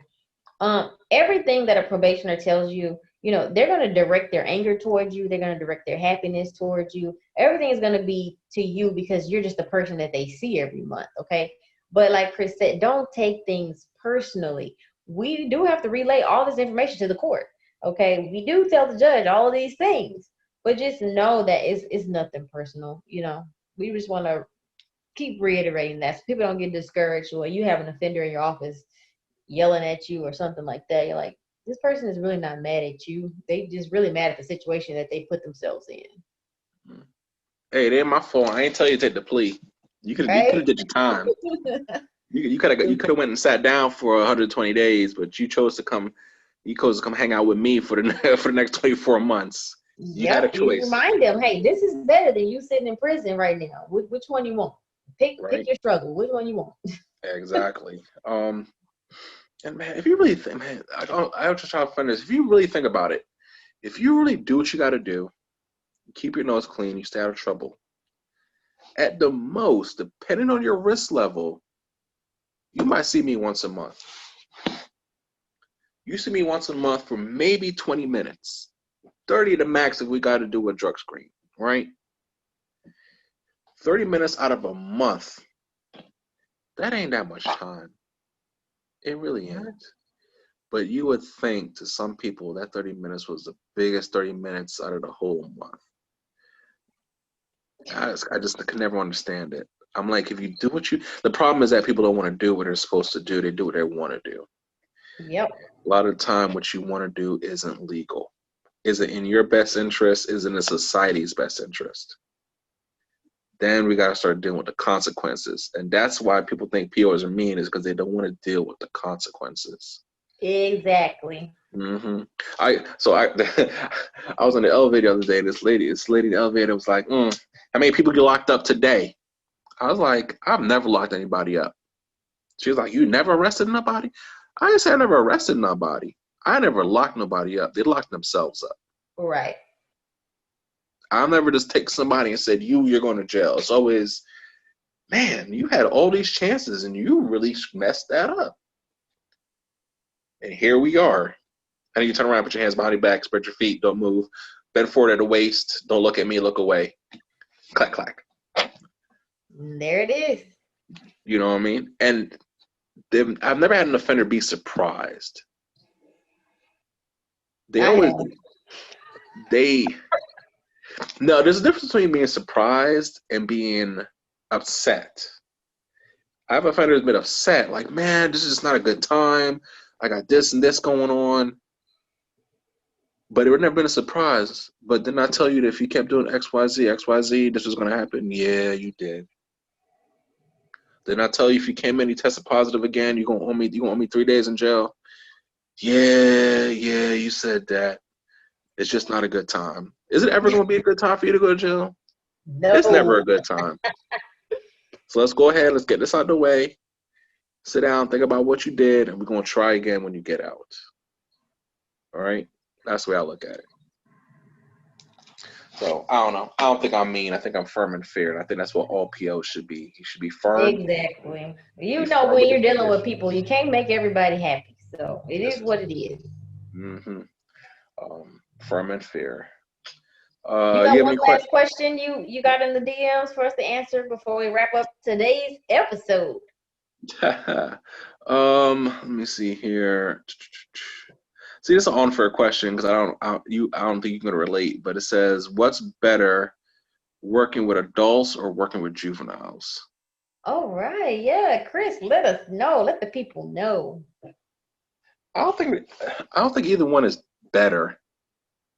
everything that a probationer tells you, they're going to direct their anger towards you. They're going to direct their happiness towards you. Everything is going to be to you because you're just the person that they see every month. Okay. But like Chris said, don't take things personally. We do have to relay all this information to the court. Okay. We do tell the judge all these things, but just know that it's nothing personal. We just want to keep reiterating that so people don't get discouraged or you have an offender in your office yelling at you or something like that. You're like, this person is really not mad at you. They just really mad at the situation that they put themselves in. Hey, it ain't my fault. I ain't tell you to take the plea. You could have did your time. You could have went and sat down for 120 days, but you chose to come. You chose to come hang out with me for the for the next 24 months. You had a Yep, you choice, remind them, hey, this is better than you sitting in prison right now. Which one you want? Pick right? your struggle. Which one you want? Exactly. And man, if you really think, man, I was just trying to find this. If you really think about it, if you really do what you got to do, keep your nose clean, you stay out of trouble. At the most, depending on your risk level, you might see me once a month. You see me once a month for maybe 20 minutes, 30 to max if we got to do a drug screen, right? 30 minutes out of a month. That ain't that much time. It really ain't. But you would think to some people that 30 minutes was the biggest 30 minutes out of the whole month. I just could never understand it. I'm like, if you do the problem is that people don't want to do what they're supposed to do. They do what they want to do. Yep. A lot of the time, what you want to do isn't legal. Is it in your best interest? Is it in society's best interest? Then we got to start dealing with the consequences. And that's why people think POs are mean, is because they don't want to deal with the consequences. Exactly. Mm-hmm. I I was on the elevator the other day. This lady in the elevator was like, "How many people get locked up today?" I was like, "I've never locked anybody up." She was like, "You never arrested nobody?" I didn't say I never arrested nobody. I never locked nobody up. They locked themselves up. Right. I'll never just take somebody and said, you're going to jail. It's always, man, you had all these chances and you really messed that up. And here we are. I need you to turn around, put your hands behind your back, spread your feet, don't move. Bend forward at the waist. Don't look at me, look away. Clack, clack. There it is. You know what I mean? And I've never had an offender be surprised. No, there's a difference between being surprised and being upset. I have offenders been upset, like, man, this is just not a good time. I got this and this going on. But it would never been a surprise. But didn't I tell you that if you kept doing XYZ, this was going to happen? Yeah, you did. Didn't I tell you if you came in, you tested positive again, you're going to owe me 3 days in jail? Yeah, you said that. It's just not a good time. Is it ever going to be a good time for you to go to jail? No. It's never a good time. So let's go ahead. Let's get this out of the way. Sit down, think about what you did, and we're going to try again when you get out. All right? That's the way I look at it. So, I don't know. I don't think I'm mean. I think I'm firm and fair, and I think that's what all POs should be. You should be firm. Exactly. You know, when you're dealing with people, you can't make everybody happy. So it is what it is. Mm-hmm. Firm and fair. You got one last question you got in the DMs for us to answer before we wrap up today's episode? Let me see here. See, this is an unfair question because I don't think you can relate. But it says, "What's better, working with adults or working with juveniles?" All right, yeah, Chris, let us know. Let the people know. I don't think either one is better.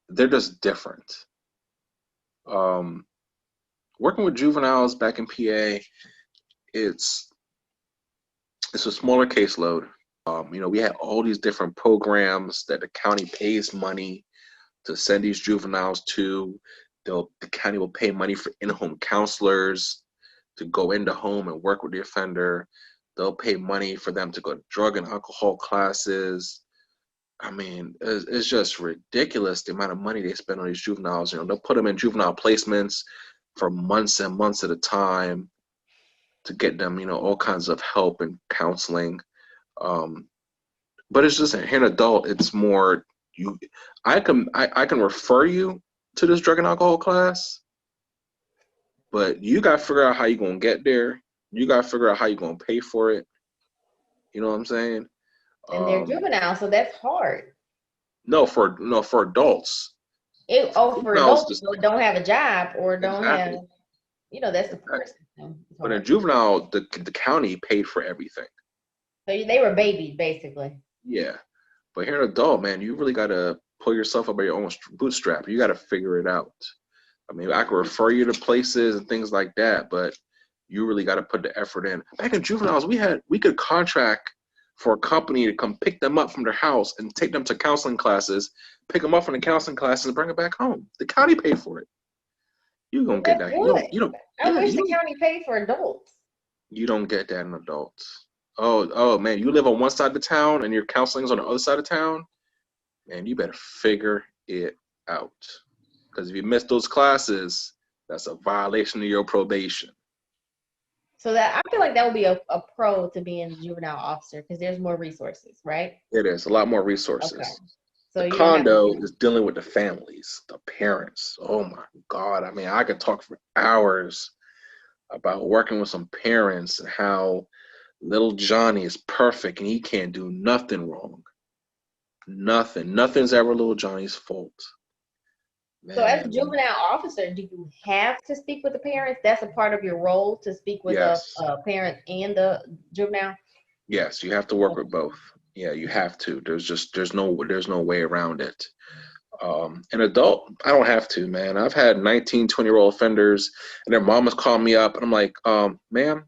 They're just different. Working with juveniles back in PA, it's a smaller caseload. We had all these different programs that the county pays money to send these juveniles to. The county will pay money for in-home counselors to go into home and work with the offender. They'll pay money for them to go to drug and alcohol classes. I mean, it's just ridiculous the amount of money they spend on these juveniles. They'll put them in juvenile placements for months and months at a time to get them, all kinds of help and counseling. But it's just an adult. It's more I can refer you to this drug and alcohol class, but you got to figure out how you're going to get there. You got to figure out how you're going to pay for it. You know what I'm saying? And they're juveniles, so that's hard. No, for adults. For adults who don't have a job or don't have, that's the support system. But in juvenile, the county paid for everything. So they were babies, basically. Yeah. But here an adult, man, you really got to pull yourself up by your own bootstrap. You got to figure it out. I mean, I can refer you to places and things like that, but you really got to put the effort in. Back in juveniles, we could contract for a company to come pick them up from their house and take them to counseling classes, pick them up from the counseling classes, and bring them back home. The county paid for it. You Well, don't get that's that. good. I wish You the don't, county paid for adults. you don't get that in adults. Oh man, you live on one side of the town and your counseling's on the other side of town, man, you better figure it out. Because if you miss those classes, that's a violation of your probation. So that I feel like that would be a pro to being a juvenile officer because there's more resources, right? It is a lot more Okay. resources. So The you don't have to condo do. is dealing with the families, the parents. Oh my God. I mean, I could talk for hours about working with some parents and how little Johnny is perfect and he can't do nothing wrong. Nothing. Nothing's ever little Johnny's fault. So as a Man, juvenile officer, do you have to speak with the parents? That's a part of your role to speak with the yes. parents and the juvenile. Yes, you have to work with Okay. both. Yeah, you have to. There's no way around it. An adult, I don't have to, man. I've had 19, 20-year-old offenders and their mamas call me up and I'm like, ma'am,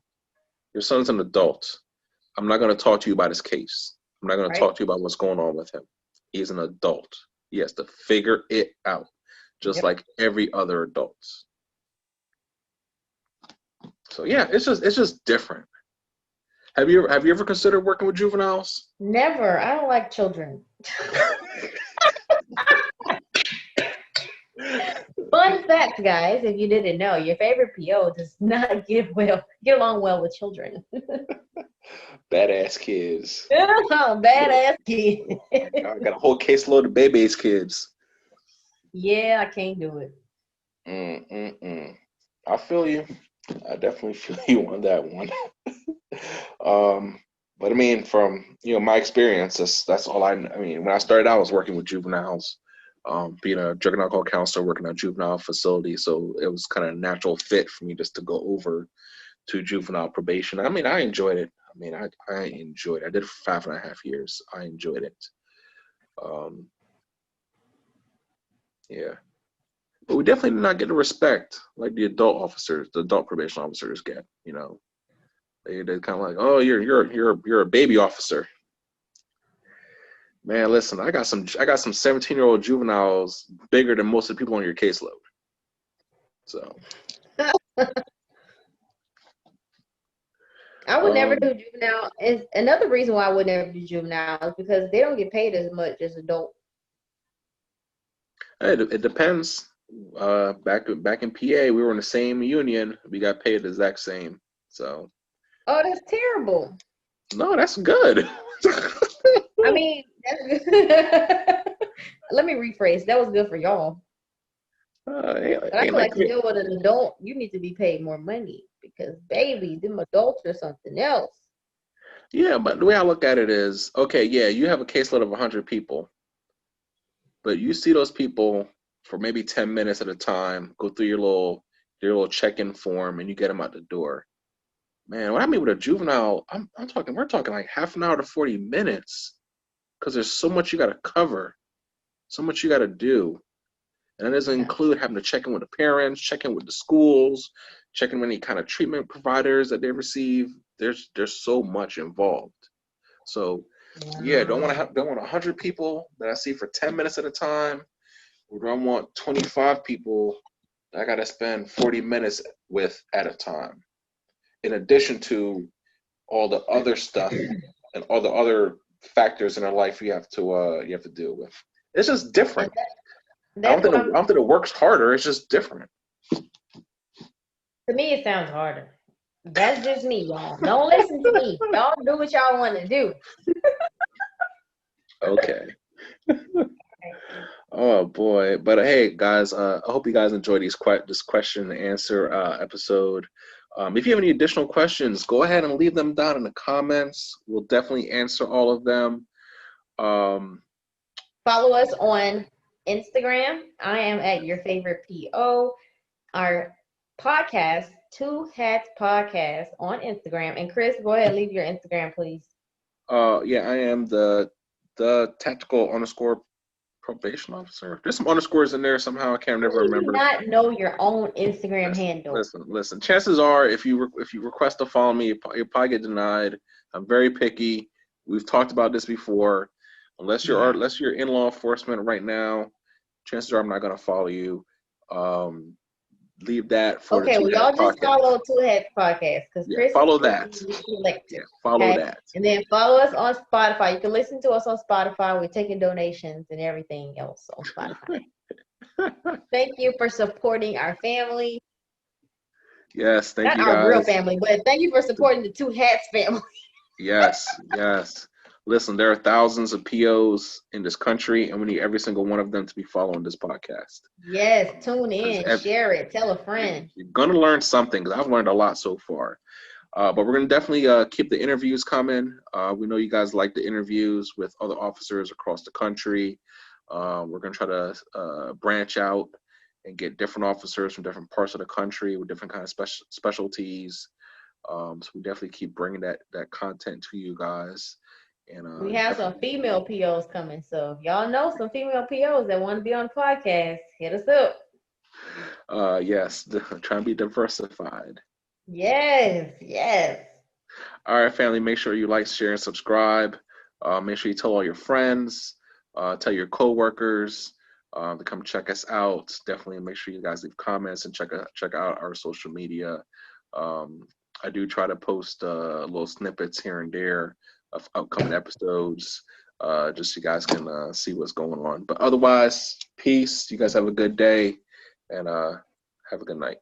your son's an adult. I'm not going to talk to you about his case. I'm not going to Right? talk to you about what's going on with him. He's an adult. He has to figure it out, just Yep. like every other adult. So yeah, it's just different. Have you ever considered working with juveniles? Never. I don't like children. Fun fact, guys, if you didn't know, your favorite PO does not get along well with children. Badass kids. Oh, badass kid. I got a whole caseload of baby's kids. Yeah, I can't do it. Mm-mm-mm. I feel you. I definitely feel you on that one. um, but I mean, from my experience, that's all I mean. When I started out, I was working with juveniles, being a drug and alcohol counselor, working at a juvenile facility. So it was kind of a natural fit for me just to go over to juvenile probation. I mean, I enjoyed it. I enjoyed it. I did it for 5.5 years. I enjoyed it. Um, yeah. But we definitely did not get the respect like the adult probation officers get. They kind of like, oh, you're a baby officer. Man, listen, I got some 17-year-old juveniles bigger than most of the people on your caseload. So, I would never um, do juvenile. Is another reason why I would never do juvenile is because they don't get paid as much as adult. it depends. Back in PA, we were in the same union. We got paid the exact same. So, Oh, that's terrible. no, that's good. I mean, that's good. Let me rephrase. That was good for y'all. But I ain't feel like like to deal with an adult, you need to be paid more money because babies, them adults are something else. yeah, but the way I look at it is, okay, yeah, you have a caseload of 100 people, but you see those people for maybe 10 minutes at a time, go through your little check-in form, and you get them out the door. Man, what I mean with a juvenile, we're talking like half an hour to 40 minutes, because there's so much you got to cover, so much you got to do, and that doesn't Yeah. include having to check in with the parents, check in with the schools, check in with any kind of treatment providers that they receive. There's so much involved. So yeah, Wow. don't want 100 people that I see for 10 minutes at a time, or do I want 25 people that I got to spend 40 minutes with at a time, in addition to all the other stuff and all the other factors in our life you have to deal with. It's just And different. that's why I don't think it works harder. It's just different. to me it sounds harder. That's just me, y'all. Don't listen to me. Y'all do what y'all want to do. Okay. Oh boy. But hey, guys, I hope you guys enjoyed this question and answer episode. If you have any additional questions, go ahead and leave them down in the comments. We'll definitely answer all of them. Um, Follow us on Instagram. I am at your favorite PO. Our podcast, Two Hats Podcast on Instagram. And Chris, go ahead and leave your Instagram, please. yeah, I am the tactical underscore Probation officer. There's some underscores in there somehow. I can't never You do remember. not know your own Instagram handle. Listen. Chances are, if you request to follow me, you'll probably get denied. I'm very picky. We've talked about this before. Unless you're in law enforcement right now, chances are I'm not gonna follow you. Leave that for the Okay, Two well, Head y'all just Podcast. follow Two Heads Podcast because Yeah, Chris follow is that. selective. Yeah, follow Okay, that. and then follow us on Spotify. You can listen to us on Spotify. We're taking donations and everything else on Spotify. Thank you for supporting our family. Yes, thank Not you our real guys. family, but thank you for supporting the Two Hats family. Yes. Listen, there are thousands of POs in this country, and we need every single one of them to be following this podcast. Yes, tune in, share it, tell a friend. You're gonna learn something, because I've learned a lot so far. But we're gonna definitely keep the interviews coming. We know you guys like the interviews with other officers across the country. We're gonna try to branch out and get different officers from different parts of the country with different kind of specialties. So we definitely keep bringing that content to you guys. And we have some female POs coming, so if y'all know some female POs that want to be on the podcast, hit us up. Yes, trying to be diversified. Yes. All right, family, make sure you like, share, and subscribe. Make sure you tell all your friends, tell your coworkers to come check us out. Definitely make sure you guys leave comments and check out our social media. I do try to post little snippets here and there of upcoming episodes, just so you guys can see what's going on. But otherwise, peace. You guys have a good day, and have a good night.